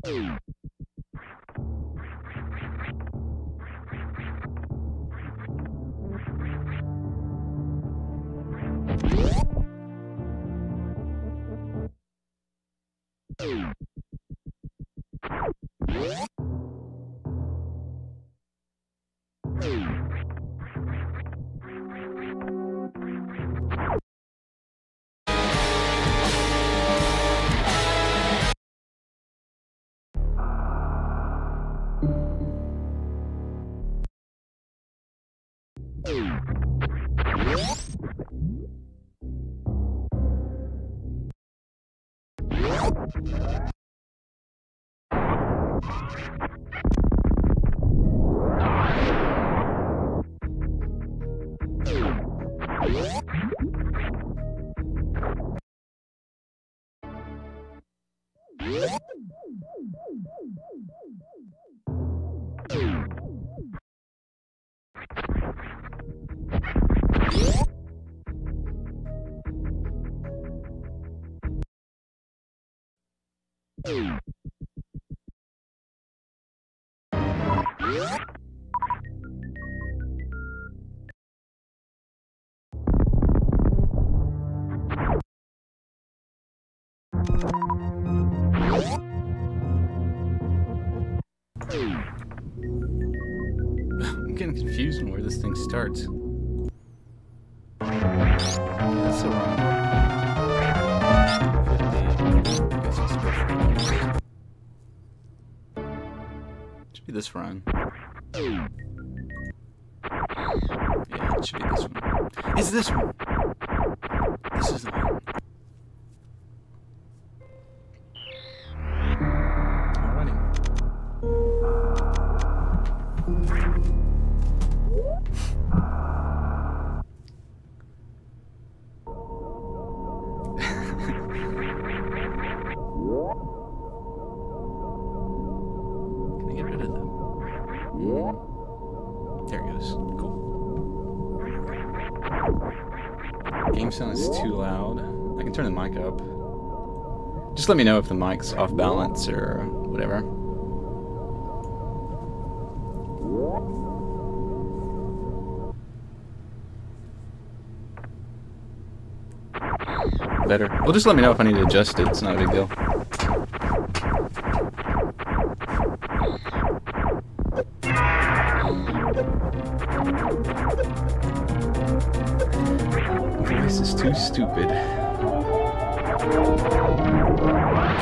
I'm getting confused on where this thing starts. That's so wrong. 50. I guess it's special. Should be this run. Yeah, it should be this one. It's this one! This is the one. There it goes. Cool. Game sound is too loud. I can turn the mic up. Just let me know if the mic's off balance or whatever. Better. Well, just let me know if I need to adjust it. It's not a big deal. This is too stupid.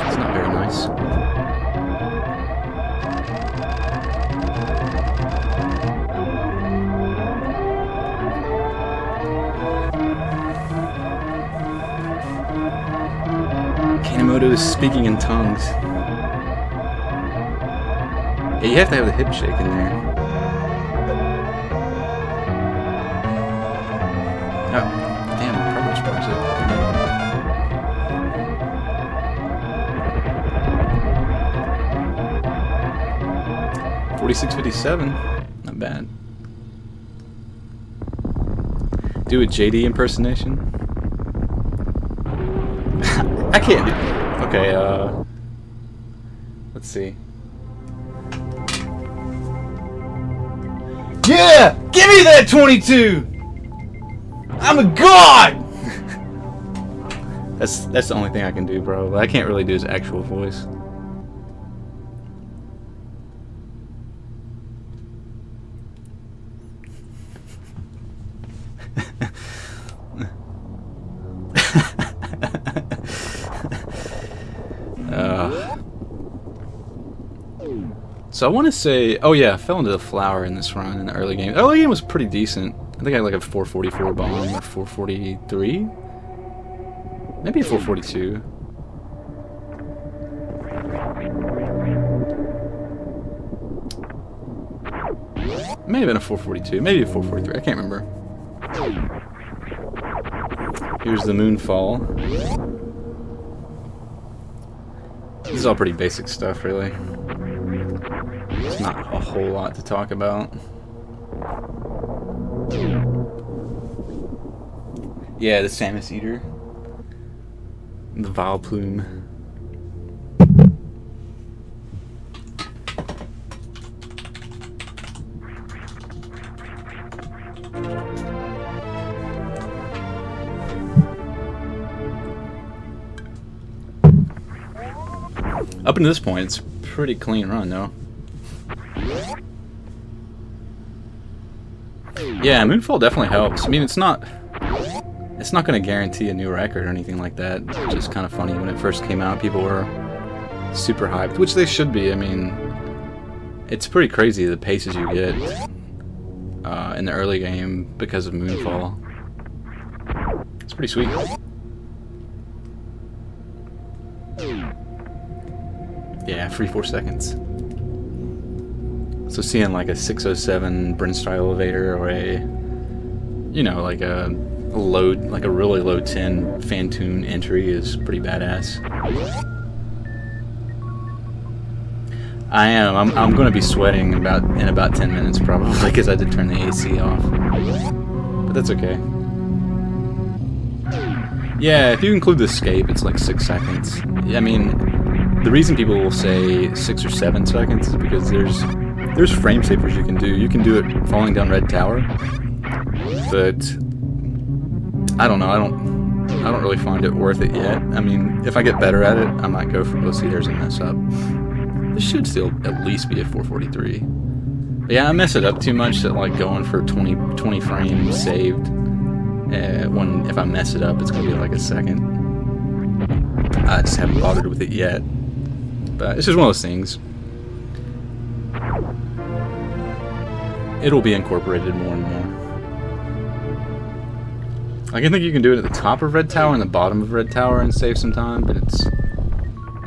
It's not very nice. Kanemoto is speaking in tongues. Yeah, you have to have the hip shake in there. Oh. Damn, progress bars it. 4657, not bad. Do a JD impersonation. I can't do it. Okay, let's see. Yeah! Give me that 22! I'm a god! That's the only thing I can do, bro. I can't really do his actual voice. So I want to say, oh yeah, I fell into the flower in this run in the early game. The early game was pretty decent. I think I had like a 444 bomb or 443? Maybe a 442. May have been a 442, maybe a 443, I can't remember. Here's the moonfall. This is all pretty basic stuff, really. There's not a whole lot to talk about. Yeah, the Samus Eater. The Vile Plume. Up until this point, it's a pretty clean run, though. Yeah, Moonfall definitely helps. I mean, it's not going to guarantee a new record or anything like that. It's just kind of funny. When it first came out, people were super hyped, which they should be. I mean, it's pretty crazy the paces you get in the early game because of Moonfall. It's pretty sweet. Yeah, free 4 seconds. So seeing like a 607 Brimstone elevator or a, you know, like a really low 10 Phantoon entry is pretty badass. I am. I'm going to be sweating in about 10 minutes probably because I did turn the AC off. But that's okay. Yeah, if you include the escape, it's like 6 seconds. I mean, the reason people will say 6 or 7 seconds is because there's frame savers you can do. You can do it falling down Red Tower, but I don't know. I don't really find it worth it yet. I mean, if I get better at it, I might go for. Let's see, there's a mess up. This should still at least be a 443. But yeah, I mess it up too much that like going for 20 frames saved. If I mess it up, it's gonna be like a second. I just haven't bothered with it yet. But it's just one of those things. It'll be incorporated more and more. I can think you can do it at the top of Red Tower and the bottom of Red Tower and save some time, but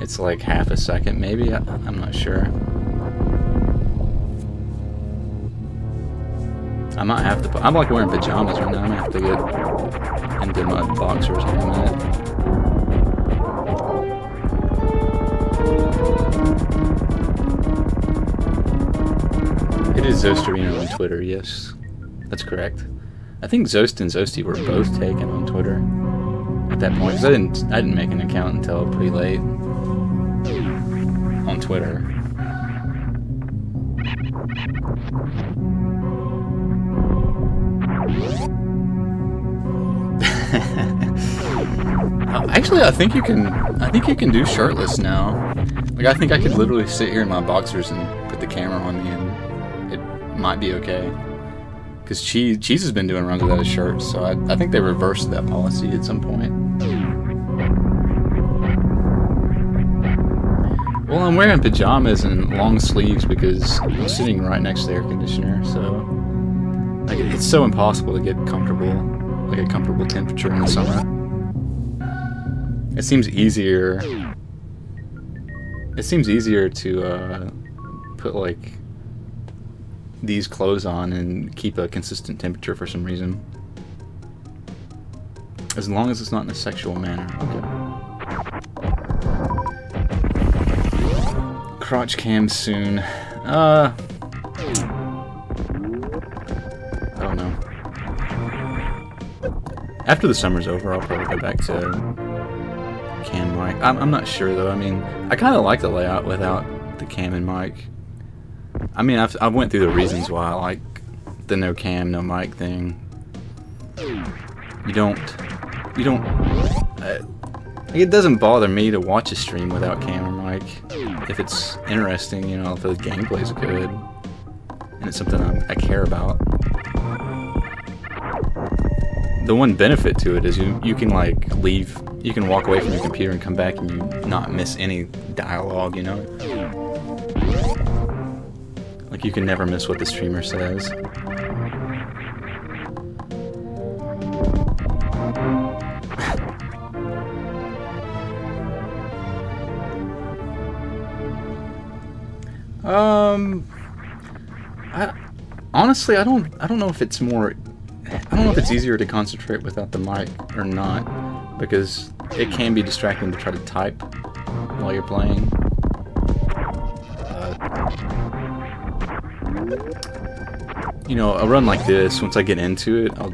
it's like half a second maybe. I'm not sure. I might have to. I'm like wearing pajamas right now. I'm gonna have to get into my boxers in a minute. It is Zosterino on Twitter, yes. That's correct. I think Zost and Zosty were both taken on Twitter at that point, because I didn't make an account until pretty late on Twitter. Actually, I think you can do shirtless now. Like, I think I could literally sit here in my boxers and put the camera on me, and it might be okay. Because Cheese has been doing runs without a shirt, so I think they reversed that policy at some point. Well, I'm wearing pajamas and long sleeves because I'm sitting right next to the air conditioner, so like it's so impossible to get comfortable, like a comfortable temperature in the summer. It seems easier. It seems easier to put like these clothes on and keep a consistent temperature for some reason. As long as it's not in a sexual manner. Okay. Crotch cam soon. I don't know. After the summer's over, I'll probably go back to cam mic. I'm not sure though. I mean, I kind of like the layout without the cam and mic. I mean, I went through the reasons why I like the no cam, no mic thing. It doesn't bother me to watch a stream without cam or mic if it's interesting, you know, if the gameplay's good and it's something I care about. The one benefit to it is you can like leave, you can walk away from your computer and come back and you not miss any dialogue, you know? Like you can never miss what the streamer says. Honestly, I don't know if it's more. I don't know if it's easier to concentrate without the mic or not, because it can be distracting to try to type while you're playing. You know, a run like this, once I get into it, I'll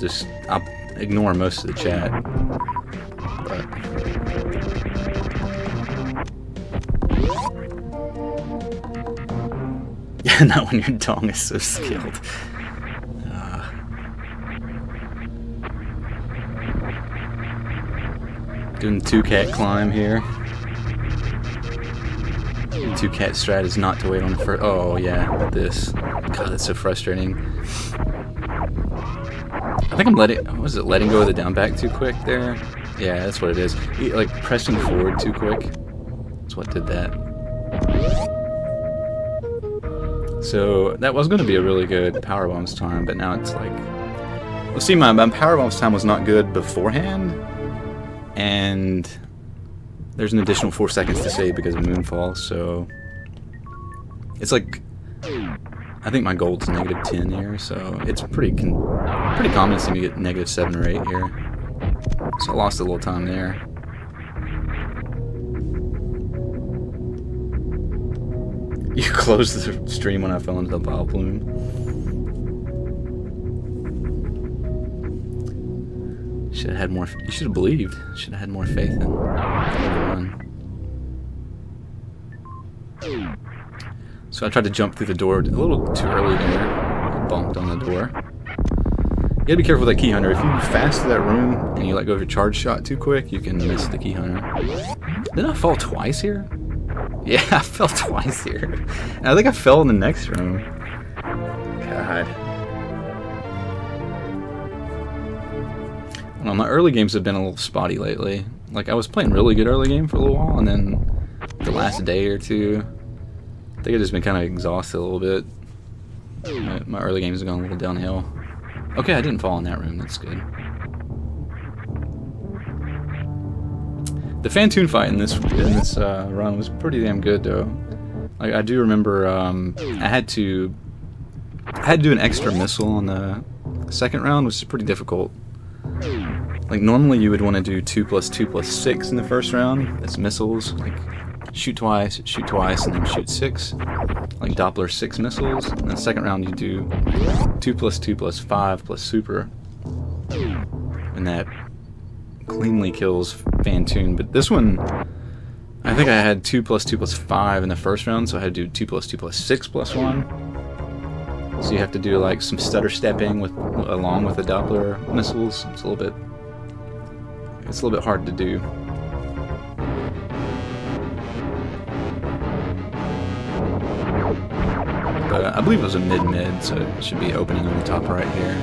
ignore most of the chat. But yeah, not when your dong is so skilled. Doing the 2-cat climb here. 2 cat strat is not to wait on the first. Oh yeah, this. God, that's so frustrating. I think I'm letting. What was it? Letting go of the down back too quick there. Yeah, that's what it is. Like pressing forward too quick. That's what did that. So that was going to be a really good power bombs time, but now it's like. Well, see, my power bombs time was not good beforehand, and there's an additional 4 seconds to save because of Moonfall, so it's like, I think my gold's -10 here, so it's pretty common to see me get -7 or 8 here. So I lost a little time there. You closed the stream when I fell into the bile plume. Should have had more. You should have believed. Should have had more faith in the run. So I tried to jump through the door a little too early there. Bumped on the door. You gotta be careful with that key hunter. If you fast to that room and you let go of your charge shot too quick, you can miss the key hunter. Didn't I fall twice here? Yeah, I fell twice here. And I think I fell in the next room. God. I don't know, my early games have been a little spotty lately. Like, I was playing really good early game for a little while, and then the last day or two, I think I've just been kind of exhausted a little bit. My early games have gone a little downhill. Okay, I didn't fall in that room, that's good. The Phantoon fight in this run was pretty damn good, though. Like, I do remember I had to do an extra missile on the second round, which is pretty difficult. Like, normally you would want to do 2+2+6 in the first round. That's missiles. Like, shoot twice, and then shoot 6. Like Doppler 6 missiles. And then the second round you do 2+2+5 plus super. And that cleanly kills Phantoon. But this one, I think I had 2+2+5 in the first round, so I had to do 2+2+6+1. So you have to do like some stutter stepping along with the Doppler missiles. It's a little bit hard to do. But I believe it was a mid-mid, so it should be opening on the top right here.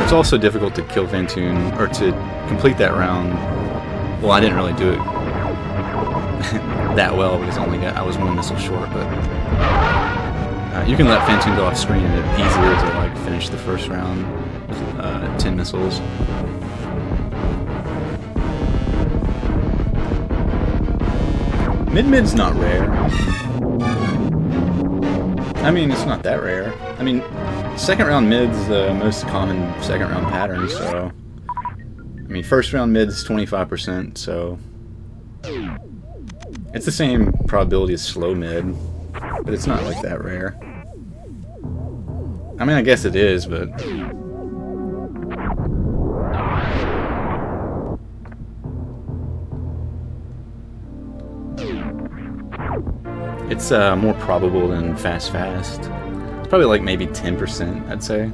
It's also difficult to kill Phantoon, or to complete that round. Well, I didn't really do it that well because I was 1 missile short, but you can let Phantoon go off screen and it's easier to like finish the first round with 10 missiles. Mid-mid's not rare. I mean, it's not that rare. I mean, second round mid's the most common second round pattern, so... I mean, first round mid's 25%, so... It's the same probability as slow mid, but it's not like that rare. I mean, I guess it is, but... It's more probable than fast. It's probably like maybe 10%, I'd say.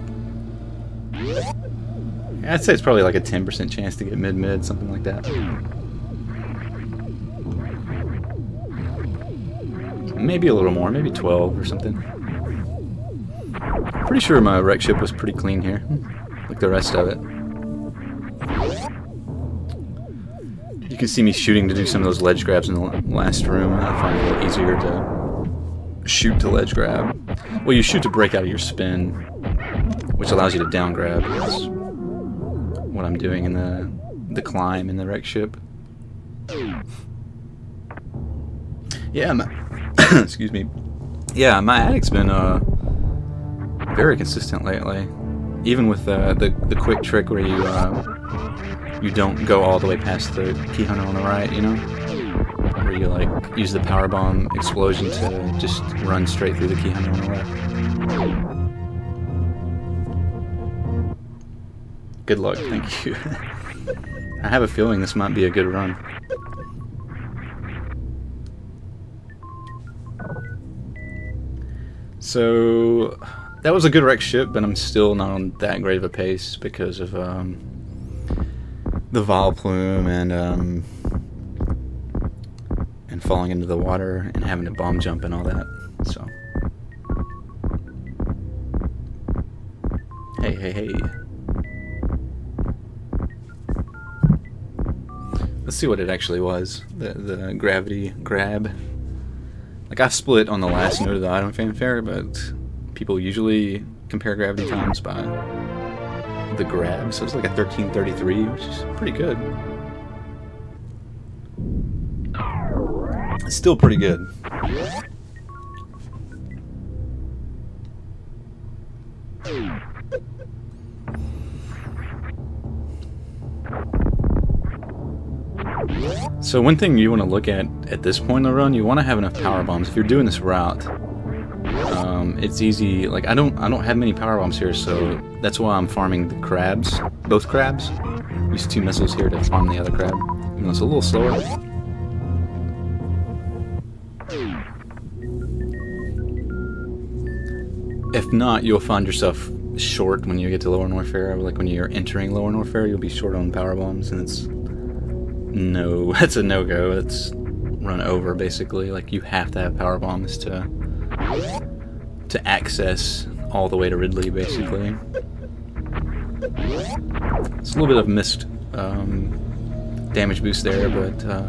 I'd say it's probably like a 10% chance to get mid-mid, something like that. Maybe a little more, maybe 12 or something. Pretty sure my wreck ship was pretty clean here, like the rest of it. You can see me shooting to do some of those ledge grabs in the last room. I find it a little easier to shoot to ledge grab. Well, you shoot to break out of your spin, which allows you to down grab. That's what I'm doing in the climb in the wreck ship. Yeah, excuse me. Yeah, my attic's been very consistent lately. Even with the quick trick where you don't go all the way past the key hunter on the right, you know? Where you like use the power bomb explosion to just run straight through the key hunter on the left. Good luck, thank you. I have a feeling this might be a good run. So that was a good wreck ship, but I'm still not on that great of a pace because of the Vile Plume and falling into the water and having to bomb jump and all that. So, hey. Let's see what it actually was. The gravity grab. Like, I've split on the last note of the item fanfare, but people usually compare gravity times by the grab, so it's like a 1333, which is pretty good. It's still pretty good. So one thing you want to look at this point in the run, you want to have enough power bombs. If you're doing this route, it's easy. Like I don't have many power bombs here, so that's why I'm farming the crabs, both crabs. Use 2 missiles here to farm the other crab. Even though it's a little slower. If not, you'll find yourself short when you get to Lower Norfair. Like when you're entering Lower Norfair, you'll be short on power bombs, and that's a no-go. It's run over basically. Like you have to have power bombs to access all the way to Ridley, basically. It's a little bit of missed damage boost there, but a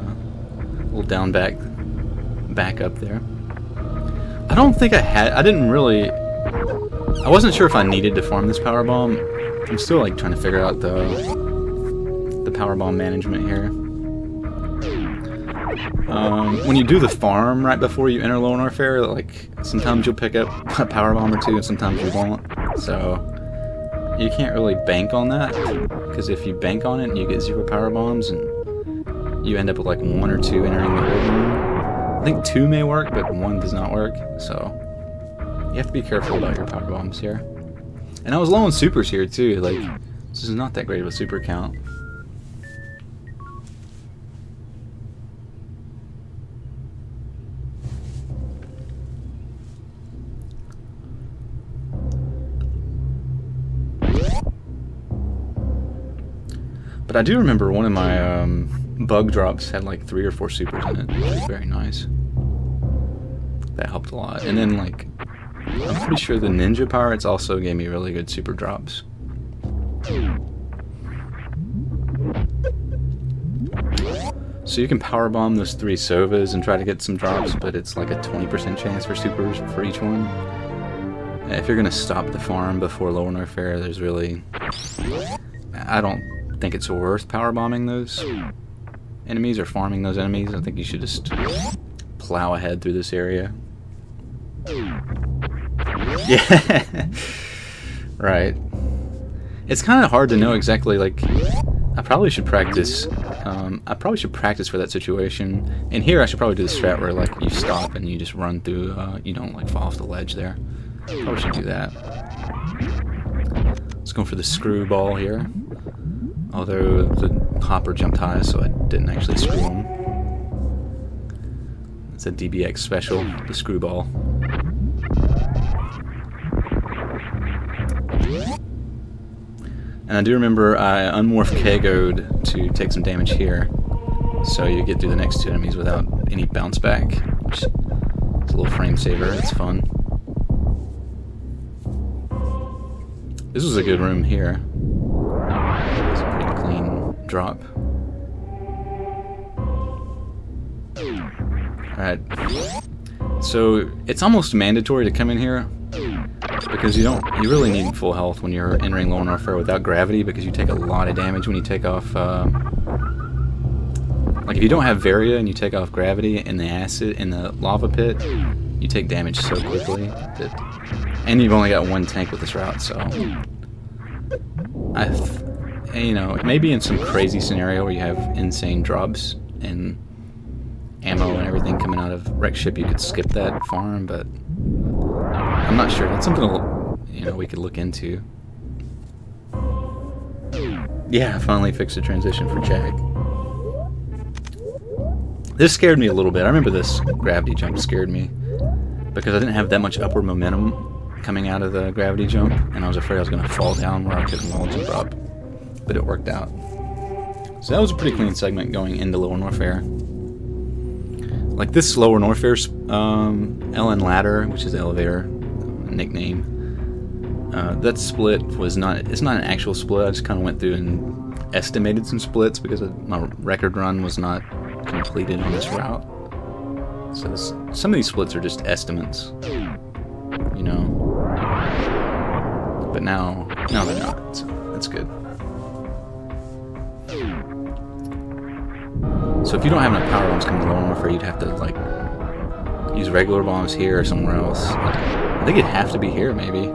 little down back up there. I don't think I wasn't sure if I needed to farm this power bomb. I'm still like trying to figure out the power bomb management here. When you do the farm right before you enter Lower Norfair, like sometimes you'll pick up a power bomb or two, and sometimes you won't. So you can't really bank on that, because if you bank on it, you get 0 power bombs, and you end up with like 1 or 2 entering the room. I think 2 may work, but 1 does not work. So you have to be careful about your power bombs here. And I was low on supers here too. Like this is not that great of a super count. But I do remember one of my bug drops had like 3 or 4 supers in it, which was very nice. That helped a lot. And then like, I'm pretty sure the Ninja Pirates also gave me really good super drops. So you can power bomb those 3 Sovas and try to get some drops, but it's like a 20% chance for supers for each one. If you're gonna stop the farm before Lower Norfair, there's really, I don't think it's worth power bombing those enemies or farming those enemies. I think you should just plow ahead through this area. Yeah, right. It's kind of hard to know exactly. Like, I probably should practice. I probably should practice for that situation. And here, I should probably do the strat where like you stop and you just run through. You don't like fall off the ledge there. Probably should do that. Let's go for the screwball here. Although the hopper jumped high, so I didn't actually screw him. It's a DBX special, the screwball. And I do remember I unmorphed Kego'd to take some damage here. So you get through the next 2 enemies without any bounce back, which is a little frame saver. It's fun. This was a good room here. It's a pretty clean drop. Alright. So it's almost mandatory to come in here, because you really need full health when you're entering Lower Norfair without gravity, because you take a lot of damage when you take off, like if you don't have Varia and you take off gravity in the acid, in the lava pit, you take damage so quickly that, and you've only got 1 tank with this route, so, you know, maybe in some crazy scenario where you have insane drops and ammo and everything coming out of wreck ship, you could skip that farm, but I'm not sure. That's something, you know, we could look into. Yeah, I finally fixed the transition for Jack. This scared me a little bit. I remember this gravity jump scared me because I didn't have that much upward momentum coming out of the gravity jump, and I was afraid I was going to fall down where I couldn't wall jump up, but it worked out. So that was a pretty clean segment going into Lower Norfair. Like this lower Norfair LN ladder, which is the elevator nickname, that split was not, it's not an actual split. I just kind of went through and estimated some splits because my record run was not completed on this route. So some of these splits are just estimates, you know. But now they're not, so that's good. So if you don't have enough power bombs coming to lower Norfair, you'd have to like use regular bombs here or somewhere else. Like, I think it'd have to be here maybe.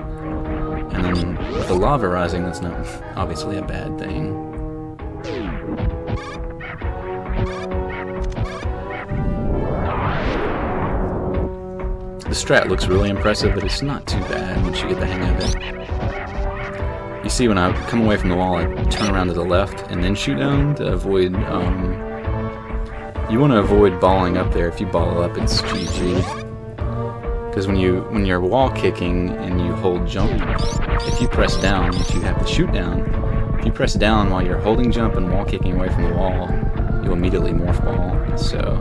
And then with the lava rising, that's not obviously a bad thing. The strat looks really impressive, but it's not too bad once you get the hang of it. You see, when I come away from the wall, I turn around to the left and then shoot down to avoid, you want to avoid balling up there. If you ball up, it's GG. Because when you're wall kicking and you hold jump, if you press down, which you have to shoot down, if you press down while you're holding jump and wall kicking away from the wall, you'll immediately morph ball. So,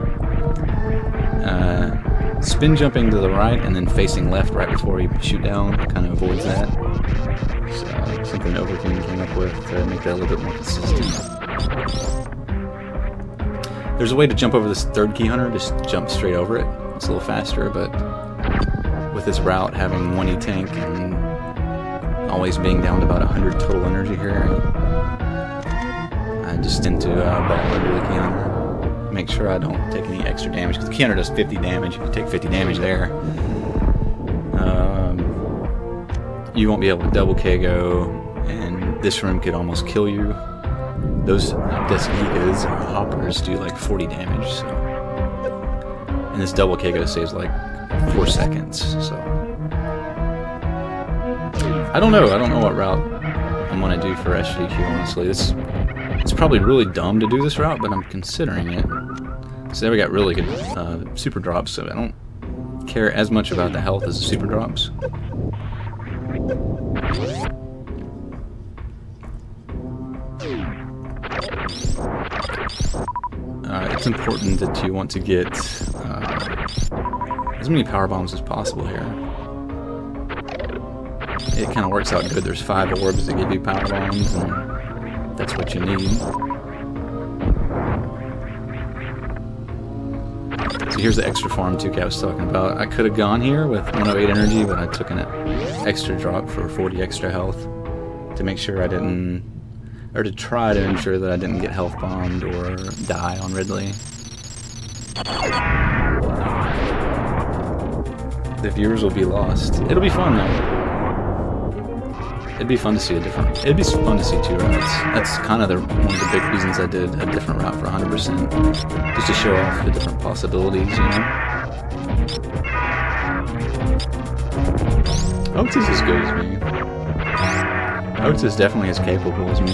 spin jumping to the right and then facing left right before you shoot down kind of avoids that. So, something Overking came up with to make that a little bit more consistent. There's a way to jump over this third key hunter, just jump straight over it. It's a little faster, but with this route having 1 E-tank and always being down to about 100 total energy here, I just tend to ball under the key hunter. Make sure I don't take any extra damage, because the key hunter does 50 damage. You can take 50 damage there. You won't be able to double KO, and this room could almost kill you. Those Desgigas or hoppers do like 40 damage, so. And this double KO saves like 4 seconds, so. I don't know what route I'm gonna do for SGQ, honestly. It's probably really dumb to do this route, but I'm considering it. So there we got really good super drops, so I don't care as much about the health as the super drops. It's important that you want to get as many power bombs as possible here. It kind of works out good. There's 5 orbs that give you power bombs, and that's what you need. So here's the extra farm 2K I was talking about. I could have gone here with 108 energy, but I took an extra drop for 40 extra health to make sure I didn't, or to try to ensure that I didn't get health bombed or die on Ridley. The viewers will be lost. It'll be fun though. It'd be fun to see it'd be fun to see 2 routes. That's kind of one of the big reasons I did a different route for 100%. Just to show off the different possibilities, you know? Oats is as good as me. Oats is definitely as capable as me.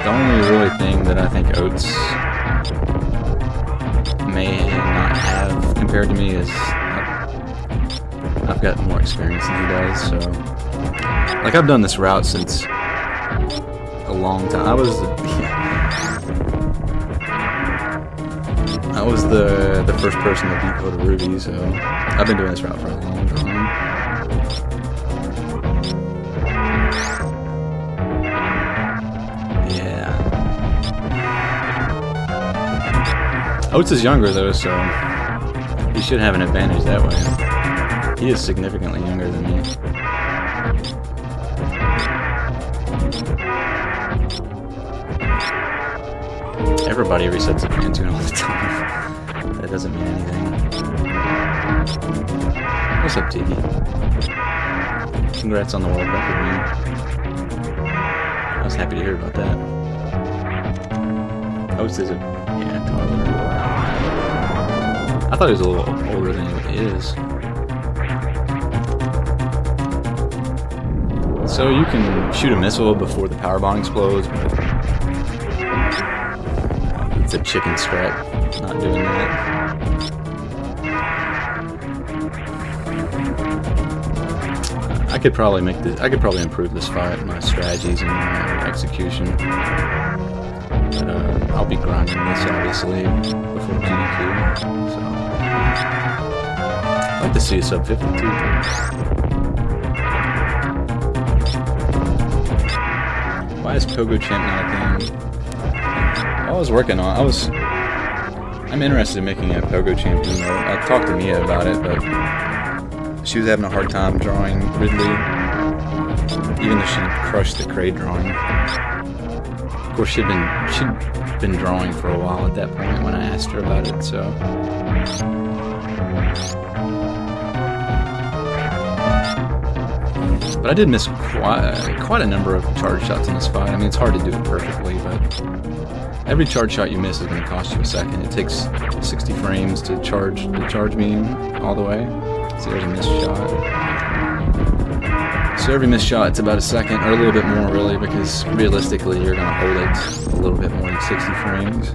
The only really thing that I think Oats may not have compared to me is I've got more experience than he does, so... Like, I've done this route since a long time. I was the first person to beat Code of Ruby, so I've been doing this route for a long time. Yeah. Oats is younger though, so he should have an advantage that way. He is significantly younger than me. Everybody resets the Pantune all the time. That doesn't mean anything. What's up, Tiki? Congrats on the world record, man. I was happy to hear about that. Oats is toddler. I thought he was a little older than he is. So you can shoot a missile before the power bomb explodes, but it's a chicken strat, not doing that. I could probably improve this fight, my strategies and my execution. But I'll be grinding this obviously before GDQ. So I'd like to see a sub 50 too. Why is Pogo Champ not a thing? I was working on. I'm interested in making a Pogo Champion. I talked to Mia about it, but she was having a hard time drawing Ridley, even though she crushed the Kraid drawing. Of course, she'd been drawing for a while at that point when I asked her about it. So. But I did miss quite a number of charge shots in this fight. I mean, it's hard to do it perfectly, but every charge shot you miss is going to cost you a second. It takes 60 frames to charge the charge beam all the way. So there's a missed shot. So every missed shot, it's about a second, or a little bit more, really, because realistically, you're going to hold it a little bit more than 60 frames.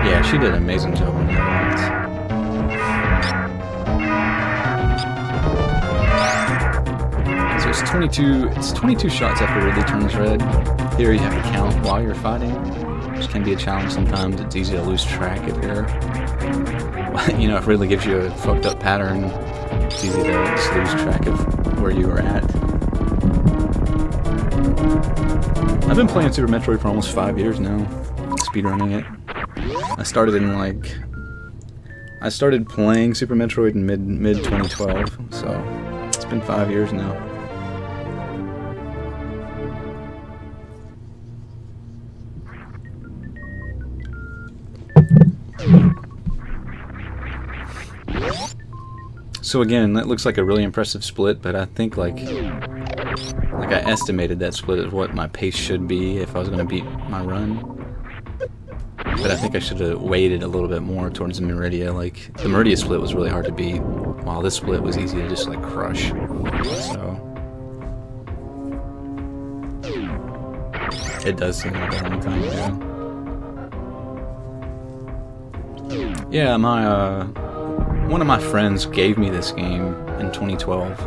Yeah, she did an amazing job on the other ones. It's 22 shots after Ridley turns red. Here you have to count while you're fighting, which can be a challenge sometimes. It's easy to lose track if you're, you know, if Ridley gives you a fucked up pattern, it's easy to just lose track of where you are at. I've been playing Super Metroid for almost 5 years now, speedrunning it. I started playing Super Metroid in mid 2012, so it's been 5 years now. So again, that looks like a really impressive split, but I think like I estimated that split is what my pace should be if I was going to beat my run. But I think I should have waited a little bit more towards the Meridia. Like, the Meridia split was really hard to beat, while this split was easy to just like crush. So it does seem like a long time ago. Yeah, one of my friends gave me this game in 2012,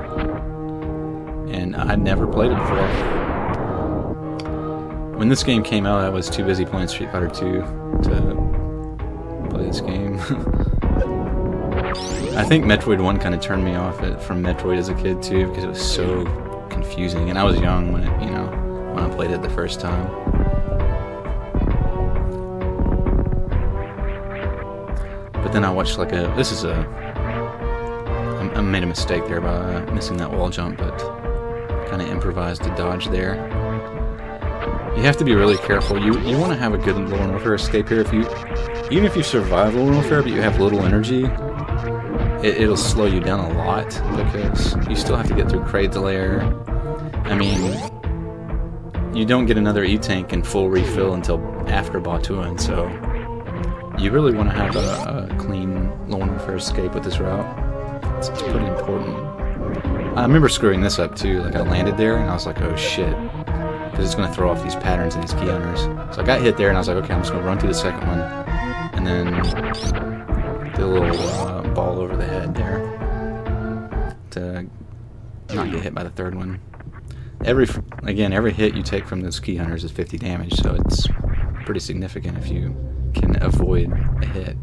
and I'd never played it before. When this game came out, I was too busy playing Street Fighter 2 to play this game. I think Metroid 1 kind of turned me off from Metroid as a kid too, because it was so confusing, and I was young when when I played it the first time. But then I watched like I made a mistake there by missing that wall jump, but kind of improvised a dodge there. You have to be really careful. You want to have a good Lord Warfare escape here. Even if you survive Lord Warfare but you have little energy, it'll slow you down a lot, because you still have to get through Kraid's lair. I mean, you don't get another E-Tank and full refill until after Batuan, so you really want to have a clean Lord Warfare escape with this route. It's pretty important. I remember screwing this up too. Like, I landed there and I was like, oh shit, because it's going to throw off these patterns and these key hunters. So I got hit there and I was like, okay, I'm just going to run through the second one, and then do a little ball over the head there to not get hit by the third one. Every hit you take from those key hunters is 50 damage, so it's pretty significant if you can avoid a hit.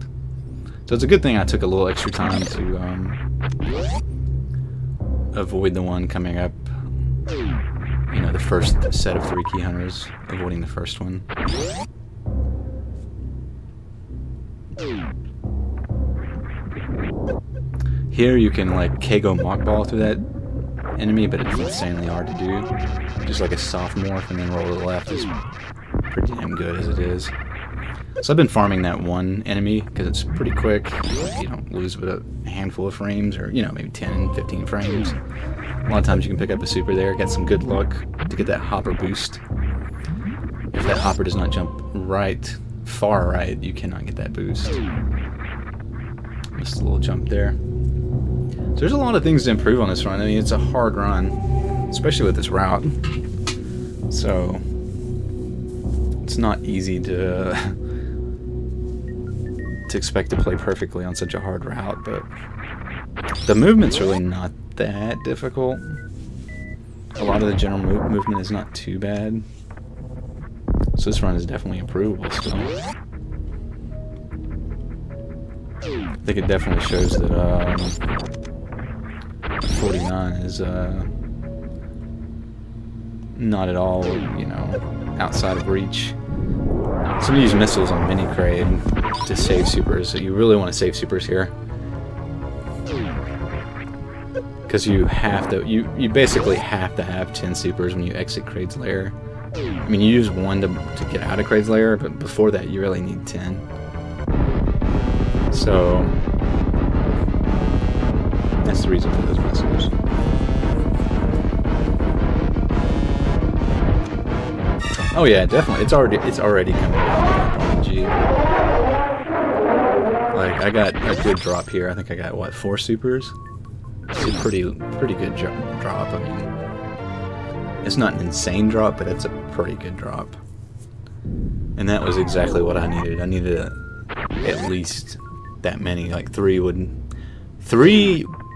So it's a good thing I took a little extra time to avoid the one coming up, you know, the first set of 3 key hunters, avoiding the first one. Here you can like Keigo Mach Ball through that enemy, but it's insanely hard to do. Just like a soft morph and then roll to the left is pretty damn good as it is. So I've been farming that one enemy because it's pretty quick. You don't lose but a handful of frames, or you know, maybe 10, 15 frames. A lot of times you can pick up a super there, get some good luck to get that hopper boost. If that hopper does not jump right, far right, you cannot get that boost. Just a little jump there. So there's a lot of things to improve on this run. I mean, it's a hard run, especially with this route. So it's not easy to expect to play perfectly on such a hard route, but the movement's really not that difficult. A lot of the general movement is not too bad. So this run is definitely improvable still. I think it definitely shows that 49 is not at all, you know, outside of reach. Some use missiles on mini crate to save supers, so you really want to save supers here. Because you have to, you basically have to have 10 supers when you exit Kraid's lair. I mean, you use one to get out of Kraid's lair, but before that you really need 10. So that's the reason for those missiles. Oh yeah, definitely. It's already coming down with RNG. Like, I got a good drop here. I think I got what, 4 supers? It's a pretty good drop. I mean, it's not an insane drop, but it's a pretty good drop. And that was exactly what I needed. I needed at least that many. Like 3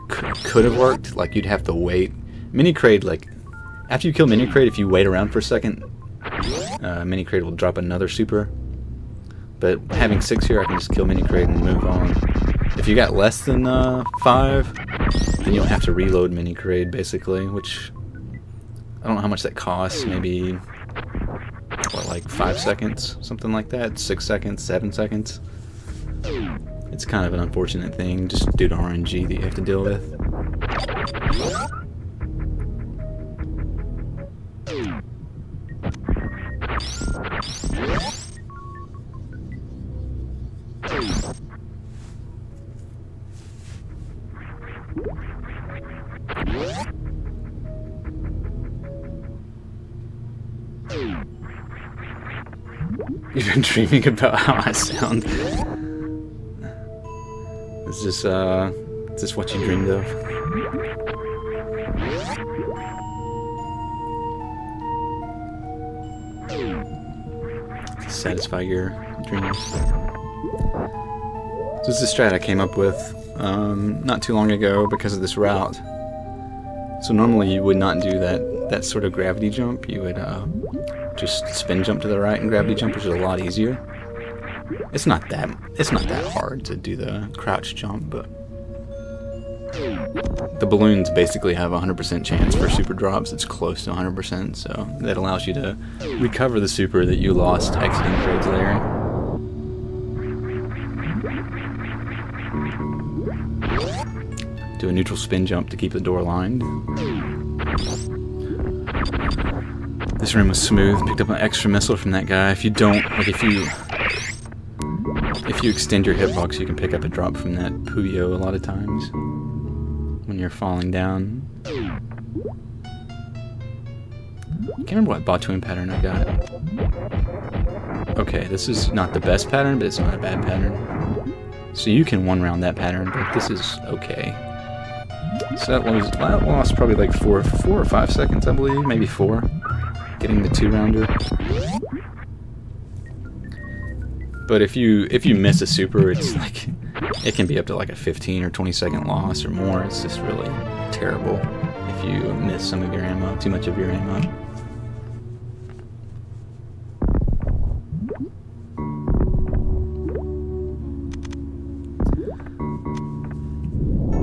could have worked. Like, you'd have to wait. Mini Kraid, like, after you kill Mini Kraid, if you wait around for a second, Mini Kraid will drop another super. But having 6 here, I can just kill Mini Kraid and move on. If you got less than 5, then you don't have to reload Mini Kraid, basically, which I don't know how much that costs. Maybe, what, like 5 seconds? Something like that? 6 seconds? 7 seconds? It's kind of an unfortunate thing, just due to RNG that you have to deal with. You've been dreaming about how I sound. Is this what you dreamed of? To satisfy your dreams. So this is a strat I came up with not too long ago because of this route. So normally you would not do that sort of gravity jump. You would just spin jump to the right and gravity jump, which is a lot easier. It's not that hard to do the crouch jump, but the balloons basically have a 100% chance for super drops. It's close to 100%, so that allows you to recover the super that you lost exiting Kraid's lair. Do a neutral spin jump to keep the door lined. This room was smooth. Picked up an extra missile from that guy. If you don't, like, if you extend your hitbox, you can pick up a drop from that Puyo a lot of times when you're falling down. Can't remember what Batuin pattern I got. Okay, this is not the best pattern, but it's not a bad pattern. So you can one round that pattern, but this is okay. So that lost probably like 4 or 5 seconds, I believe, maybe 4. Getting the 2-rounder. But if you miss a super, it's like, it can be up to like a 15 or 20 second loss or more. It's just really terrible if you miss some of your ammo, too much of your ammo.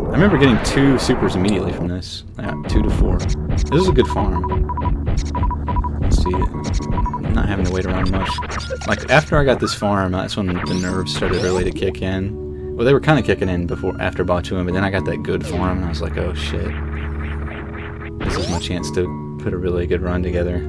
I remember getting 2 supers immediately from this. Yeah, 2 to 4. This is a good farm. Let's see, not having to wait around much. Like, after I got this farm, that's when the nerves started really to kick in. Well, they were kind of kicking in after Batuin, but then I got that good farm, and I was like, oh shit. This is my chance to put a really good run together.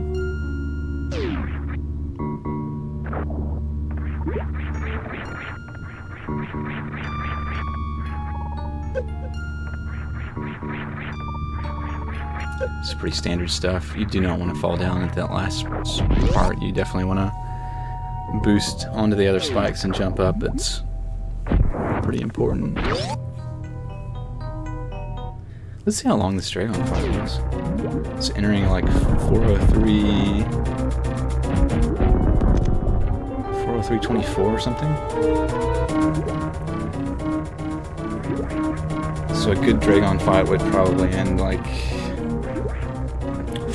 It's pretty standard stuff. You do not want to fall down at that last part. You definitely want to boost onto the other spikes and jump up. That's pretty important. Let's see how long this Dragon fight was. It's entering like 403... 403.24 or something. So a good Dragon fight would probably end like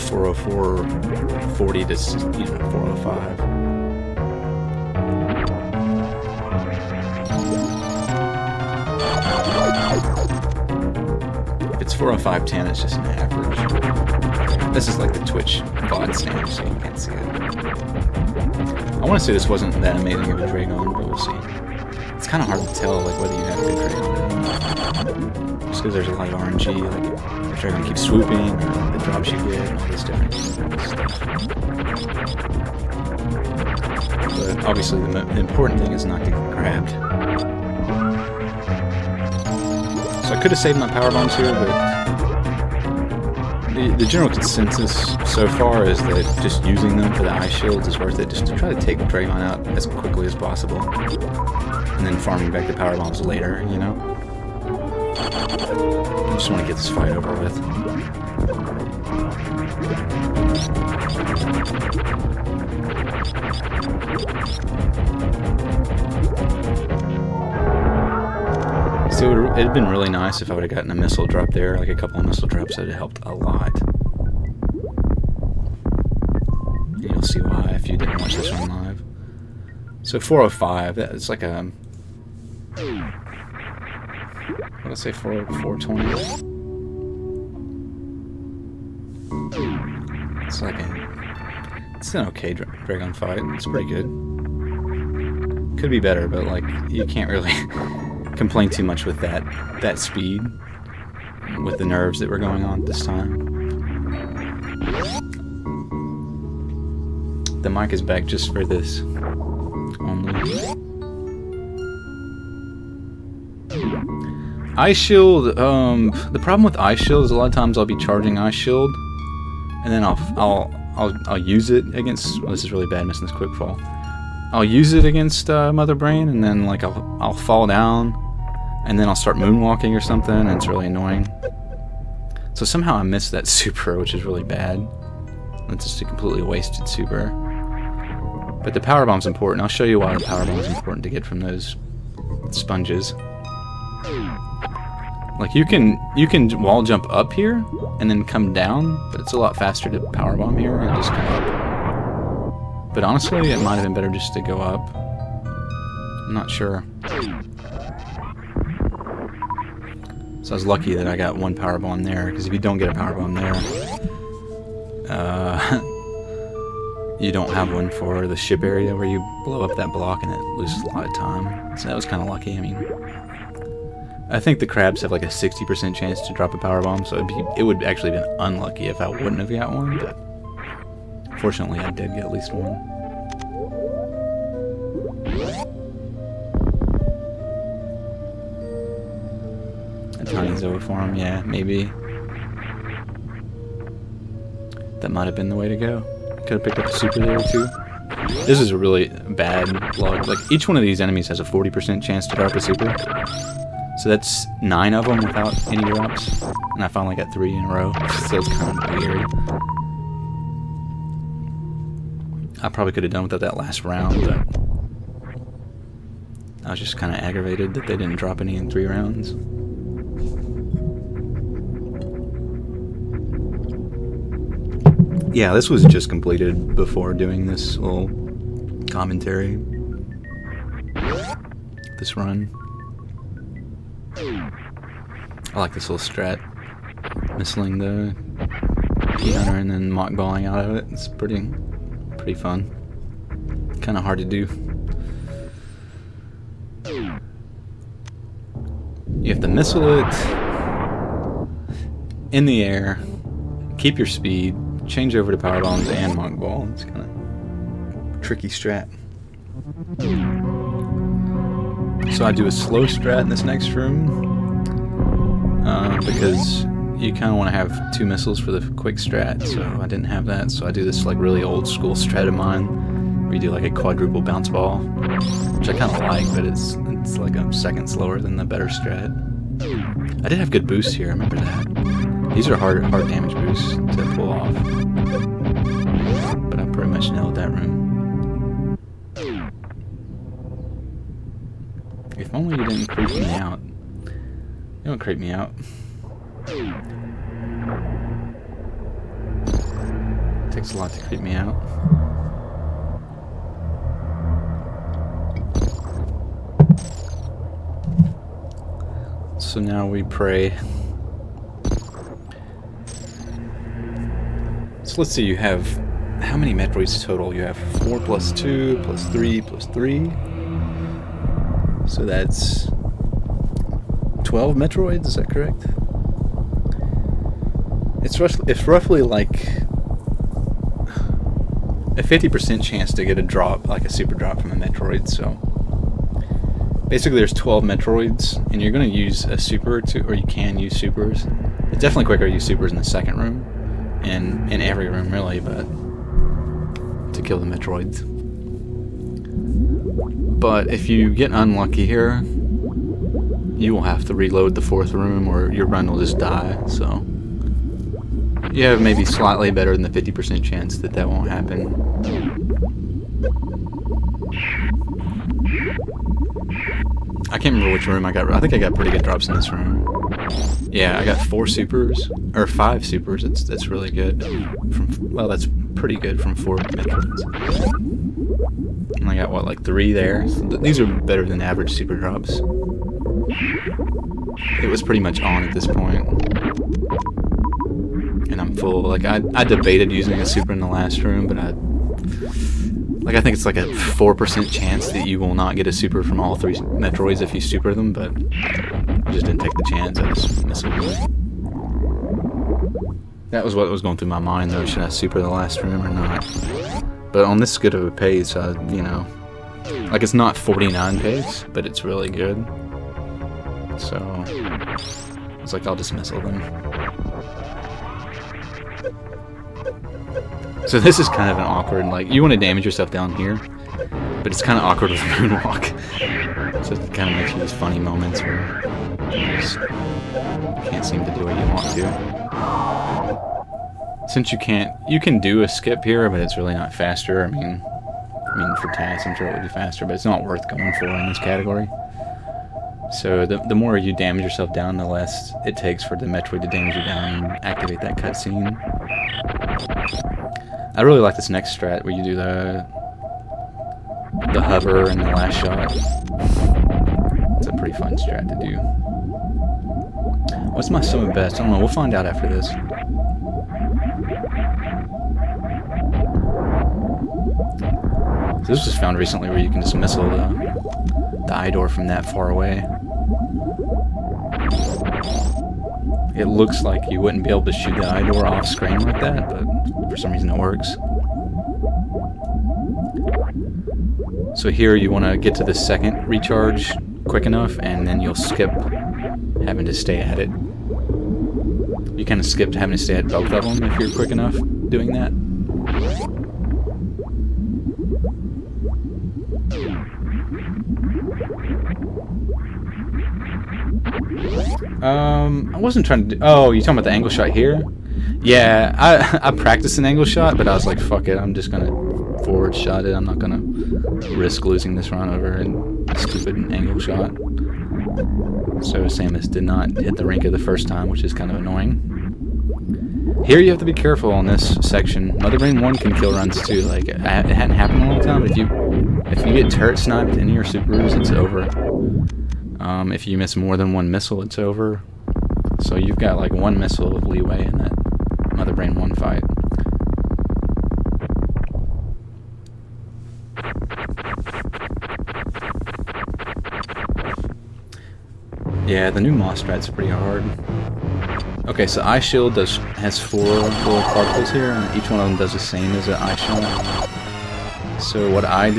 404.40 to 405. If it's 40510, it's just an average. This is like the Twitch VOD stamp, so you can't see it. I want to say this wasn't that amazing of a Dragon, but we'll see. It's kind of hard to tell like whether you have a good Dragon or not. Just because there's a lot of RNG, like the Dragon keeps swooping, or the drops you get, and all this different stuff. But obviously the important thing is not to get grabbed. So I could have saved my power bombs here, but the general consensus so far is that just using them for the ice shields is worth it, just to try to take the Dragon out as quickly as possible, and then farming back the power bombs later, you know? I just want to get this fight over with. So it would have been really nice if I would have gotten a missile drop there, like a couple of missile drops. That would have helped a lot. And you'll see why if you didn't watch this one live. So 405, that's like a... What did I say, 420? It's like a... It's an okay Dragon fight. It's pretty good. Could be better, but like, you can't really... complain too much with that speed, with the nerves that were going on this time. The mic is back just for this only. Ice Shield, the problem with Ice Shield is a lot of times I'll be charging Ice Shield, and then I'll use it against, well, this is really bad missing this quick fall. I'll use it against Mother Brain, and then like I'll fall down, and then I'll start moonwalking or something, and it's really annoying. So somehow I missed that super, which is really bad. It's just a completely wasted super. But the power bomb's important. I'll show you why the power bomb's important to get from those sponges. Like you can wall jump up here and then come down, but it's a lot faster to power bomb here and just come up. But honestly, it might have been better just to go up. I'm not sure. So I was lucky that I got one power bomb there, because if you don't get a power bomb there, you don't have one for the ship area where you blow up that block and it loses a lot of time. So that was kind of lucky. I mean, I think the crabs have like a 60% chance to drop a power bomb, so it would actually have been unlucky if I wouldn't have got one, but fortunately I did get at least one. Tiny's over for him, yeah, maybe. That might have been the way to go. Could have picked up a super there too. This is a really bad log. Like, each one of these enemies has a 40% chance to drop a super. So that's 9 of them without any drops. And I finally got 3 in a row, so it's kind of weird. I probably could have done without that last round, but I was just kind of aggravated that they didn't drop any in 3 rounds. Yeah, this was just completed before doing this little commentary. This run. I like this little strat. Missiling the key hunter and then mock balling out of it. It's pretty fun. Kind of hard to do. You have to missile it in the air, keep your speed, change over to power bombs and mock ball. It's kind of tricky strat. So I do a slow strat in this next room because you kind of want to have 2 missiles for the quick strat. So I didn't have that, so I do this like really old school strat of mine where you do like a quadruple bounce ball, which I kind of like, but it's like a second slower than the better strat. I did have good boosts here. I remember that. These are hard damage boosts to pull off. But I pretty much nailed that room. If only you didn't creep me out. You don't creep me out. It takes a lot to creep me out. So now we pray. So let's see, you have, how many Metroids total? You have 4 plus 2 plus 3 plus 3. So that's 12 Metroids, is that correct? It's roughly like a 50% chance to get a drop, like a super drop from a Metroid, so basically there's 12 Metroids, and you're going to use a super or two, or you can use supers. It's definitely quicker to use supers in the second room, and in every room really, but to kill the Metroids. But if you get unlucky here, you will have to reload the 4th room, or your run will just die, so you have maybe slightly better than the 50% chance that that won't happen. I can't remember which room I got. I think I got pretty good drops in this room. Yeah, I got 4 supers, or 5 supers. That's really good. Well, that's pretty good from 4 Metroids. And I got, what, like 3 there? So these are better than average super drops. It was pretty much on at this point. And I'm full. Like, I debated using a super in the last room, but I think it's like a 4% chance that you will not get a super from all 3 Metroids if you super them, but I just didn't take the chance. I just missiled them. That was what was going through my mind, though. Should I super the last room or not? But on this good of a pace, you know, like, it's not 49 pace, but it's really good. So I was like, I'll just missile them. So this is kind of an awkward, like, you want to damage yourself down here, but it's kind of awkward with Moonwalk. So it kind of makes you these funny moments where you just can't seem to do what you want to. Since you can do a skip here, but it's really not faster. I mean for tasks, I'm sure it would be faster, but it's not worth going for in this category. So the more you damage yourself down, the less it takes for the Metroid to damage you down and activate that cutscene. I really like this next strat where you do the hover and the last shot. It's a pretty fun strat to do. What's my summon best? I don't know, we'll find out after this. So this was found recently where you can just missile the eye door from that far away. It looks like you wouldn't be able to shoot the eye door off screen like that, but for some reason it works. So here you want to get to the second recharge quick enough, and then you'll skip having to stay at it. You kind of skipped having to stay at both of them if you're quick enough doing that. I wasn't trying to do... Oh, you talking about the angle shot here? Yeah, I practiced an angle shot, but I was like, fuck it, I'm just gonna forward shot it. I'm not gonna risk losing this run over a stupid angle shot. So Samus did not hit the Rinka the first time, which is kind of annoying. Here you have to be careful on this section. Mother Brain 1 can kill runs too. Like, it hadn't happened all the time, but if you get turret sniped in your supers, it's over. If you miss more than 1 missile, it's over. So you've got like 1 missile of leeway in that Mother Brain 1 fight. Yeah, the new Moss strat's pretty hard. Okay, so Eye Shield has 4 little particles here, and each one of them does the same as an Eye Shield. So what I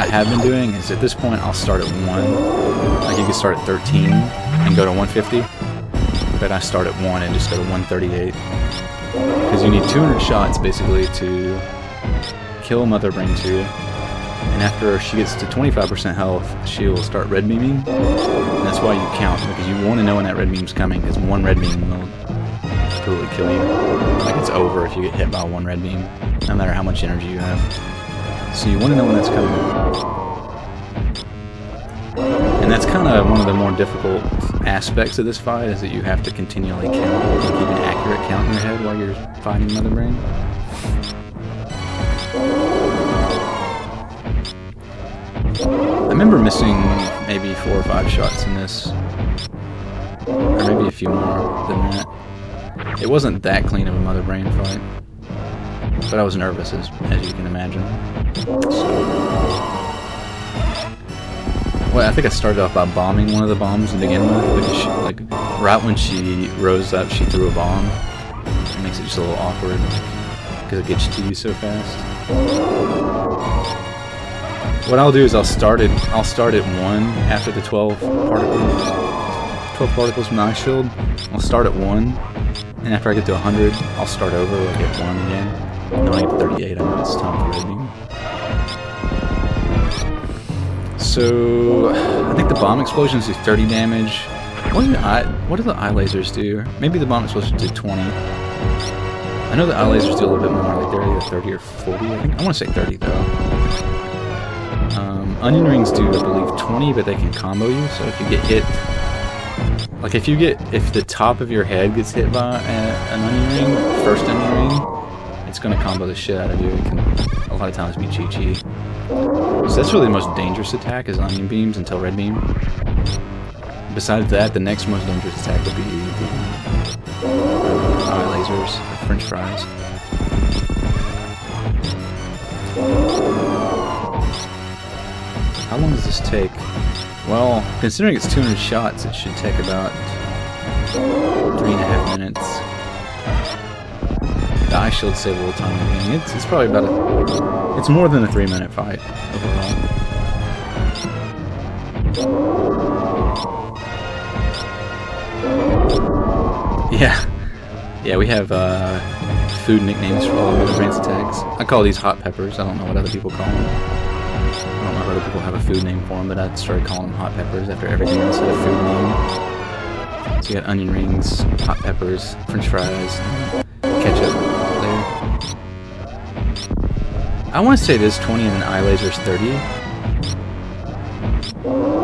have been doing is at this point I'll start at 1. Like, you can start at 13 and go to 150, but I start at 1 and just go to 138. Because you need 200 shots basically to kill Mother Brain 2. And after she gets to 25% health, she will start red beaming. And that's why you count, because you want to know when that red beam's coming, because 1 red beam will completely kill you. Like, it's over if you get hit by 1 red beam, no matter how much energy you have. So you want to know when that's coming. And that's kind of one of the more difficult aspects of this fight, is that you have to continually count and keep an accurate count in your head while you're fighting Mother Brain. I remember missing maybe 4 or 5 shots in this. Or maybe a few more than that. It wasn't that clean of a Mother Brain fight. But I was nervous, as you can imagine. Well, I think I started off by bombing one of the bombs to begin with, because she, like, right when she rose up, she threw a bomb. It makes it just a little awkward, because it gets to you so fast. What I'll do is I'll start at 1 after the 12 particles from the Ice Shield. I'll start at 1, and after I get to 100, I'll start over, like at 1 again. And when I get to 38, I know it's time for Red Beam. So, I think the bomb explosions do 30 damage. What do the eye lasers do? Maybe the bomb explosions do 20. I know the eye lasers do a little bit more, like they're either 30 or 40, I think. I want to say 30 though. Onion rings do, I believe, 20, but they can combo you, so if you get hit... Like if the top of your head gets hit by an onion ring, first onion ring, it's gonna combo the shit out of you. It can a lot of times be Chi-Chi. So that's really the most dangerous attack is onion beams until red beam. Besides that, the next most dangerous attack would be the eye lasers, or French fries. How long does this take? Well, considering it's 200 shots, it should take about 3.5 minutes. The Ice Shield save a little time in the beginning. It's probably about it's more than a 3-minute fight overall. Yeah, we have food nicknames for all of the advanced attacks. I call these hot peppers. I don't know what other people call them. I don't know if other people have a food name for them, but I started calling them hot peppers after everything else had a food name. So you got onion rings, hot peppers, French fries, ketchup there. I want to say this 20 and then eye laser's 30.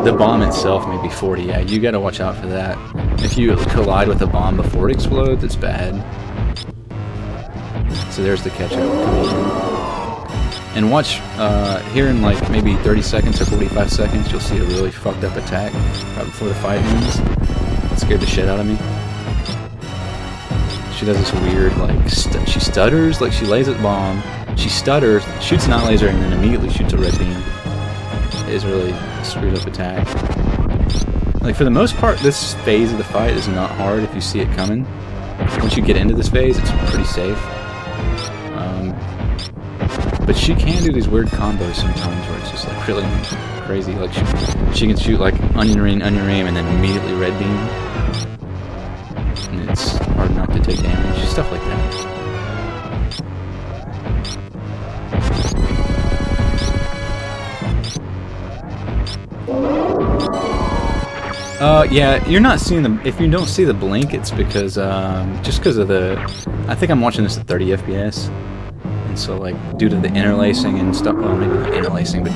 The bomb itself may be 40. Yeah, you gotta watch out for that. If you collide with a bomb before it explodes, it's bad. So there's the ketchup coming in. And watch, here in like maybe 30 seconds or 45 seconds, you'll see a really fucked up attack right before the fight ends. It scared the shit out of me. She does this weird, like, she stutters, like she lays a bomb, she stutters, shoots an eye laser, and then immediately shoots a red beam. It is really a screwed up attack. Like, for the most part, this phase of the fight is not hard if you see it coming. Once you get into this phase, it's pretty safe. But she can do these weird combos sometimes where it's just like really crazy. Like she can shoot like onion ring, and then immediately red beam. And it's hard not to take damage. Stuff like that. Yeah, you're not seeing the. If you don't see the blink, it's because just because of the. I think I'm watching this at 30 FPS. So, like, due to the interlacing and stuff, well, maybe not interlacing, but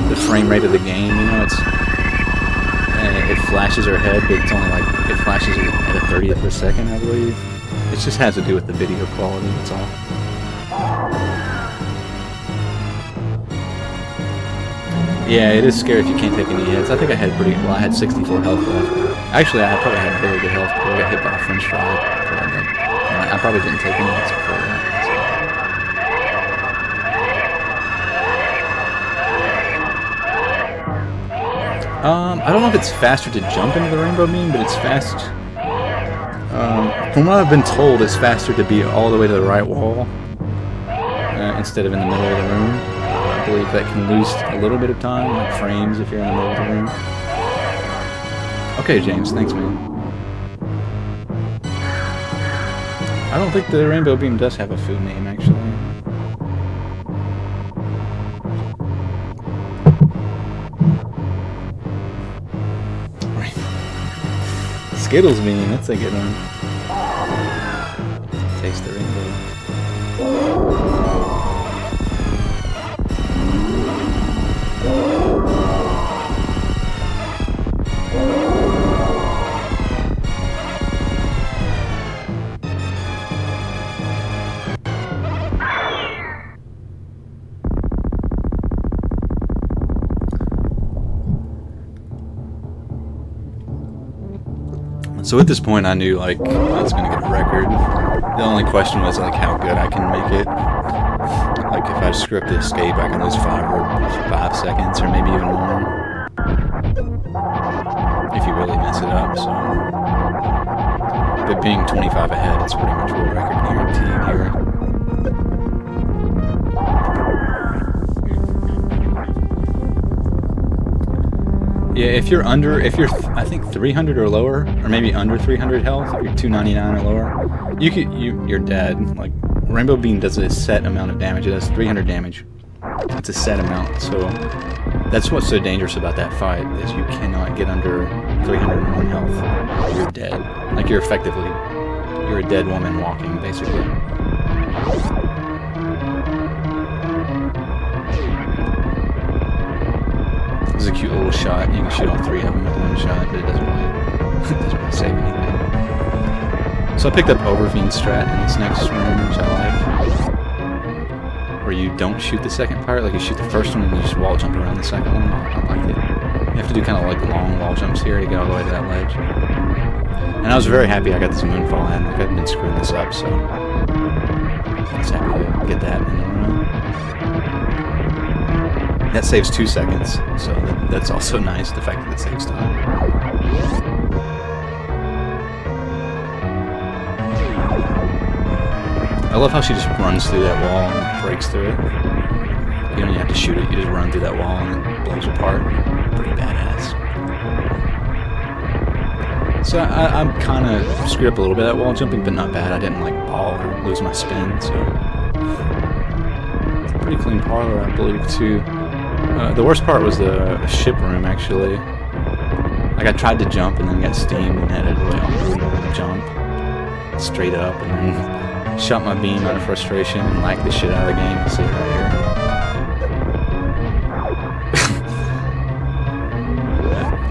the frame rate of the game, you know, it flashes her head, but it's only like, it flashes at a 30th of a second, I believe. It just has to do with the video quality, that's all. Yeah, it is scary if you can't take any hits. I think I had I had 64 health left. Actually, I probably had very good health before I got hit by a French fry. I probably didn't take any hits before that. I don't know if it's faster to jump into the rainbow beam, but it's fast. From what I've been told, it's faster to be all the way to the right wall instead of in the middle of the room. I believe that can lose a little bit of time, like frames, if you're in the middle of the room. Okay, James, thanks, man. I don't think the rainbow beam does have a food name, actually. Skittles beam, that's a good one. Taste the rainbow. So at this point, I knew like I was gonna get a record. The only question was like how good I can make it. Like if I screw up the escape, I can lose 5 seconds, or maybe even more. If you really mess it up. So, but being 25 ahead, it's pretty much world record guaranteed here. Yeah, if you're I think 300 or lower, or maybe under 300 health, if you're 299 or lower, you're dead. Like Rainbow Beam does a set amount of damage. It does 300 damage. It's a set amount, so that's what's so dangerous about that fight is you cannot get under 301 health. You're dead. Like you're a dead woman walking, basically. This is a cute little shot. You can shoot all 3 of them with one shot, but it doesn't really save anything. So I picked up Overfiend strat in this next room, which I like. Where you don't shoot the second pirate, like you shoot the first one and you just wall jump around the second one. I like it. You have to do kind of like long wall jumps here to get all the way to that ledge. And I was very happy I got this moonfall in. Like I've been screwing this up, so I was happy to get that in the room. That saves 2 seconds, so that's also nice, the fact that it saves time. I love how she just runs through that wall and breaks through it. You don't even have to shoot it, you just run through that wall and it blows apart. Pretty badass. So I'm kind of screwed up a little bit at wall jumping, but not bad. I didn't like ball or lose my spin, so... Pretty clean parlor, I believe, too. The worst part was the ship room, actually. Like, I tried to jump and then got steamed and had a really unbelievable jump. Straight up, and then shot my beam out of frustration and lagged the shit out of the game. You see it right here.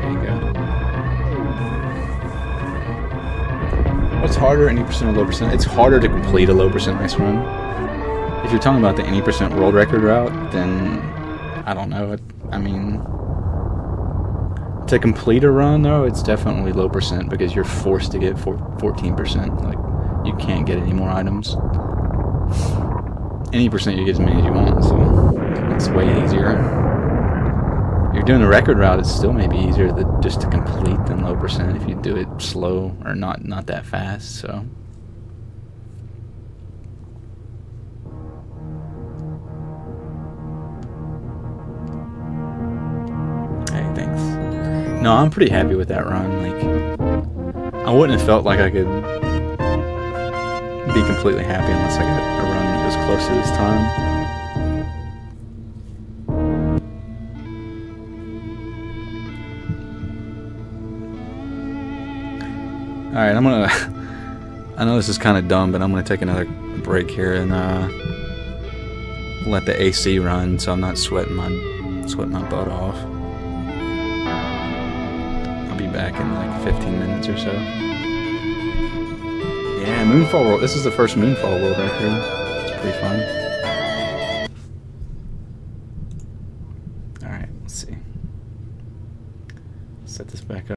There you go. What's harder, any percent or low percent? It's harder to complete a low percent ice run. If you're talking about the any percent world record route, then... I don't know. I mean, to complete a run, though, it's definitely low percent because you're forced to get 14%. Like, you can't get any more items. Any percent, you get as many as you want, so it's way easier. If you're doing the record route, it's still maybe easier just to complete than low percent if you do it slow or not that fast, so... No, I'm pretty happy with that run. Like, I wouldn't have felt like I could be completely happy unless I got a run that was close to this time. Alright, I'm gonna... I know this is kind of dumb, but I'm gonna take another break here and let the AC run so I'm not sweating my butt off. Back in like 15 minutes or so. Yeah, Moonfall World. This is the first Moonfall World record. It's pretty fun.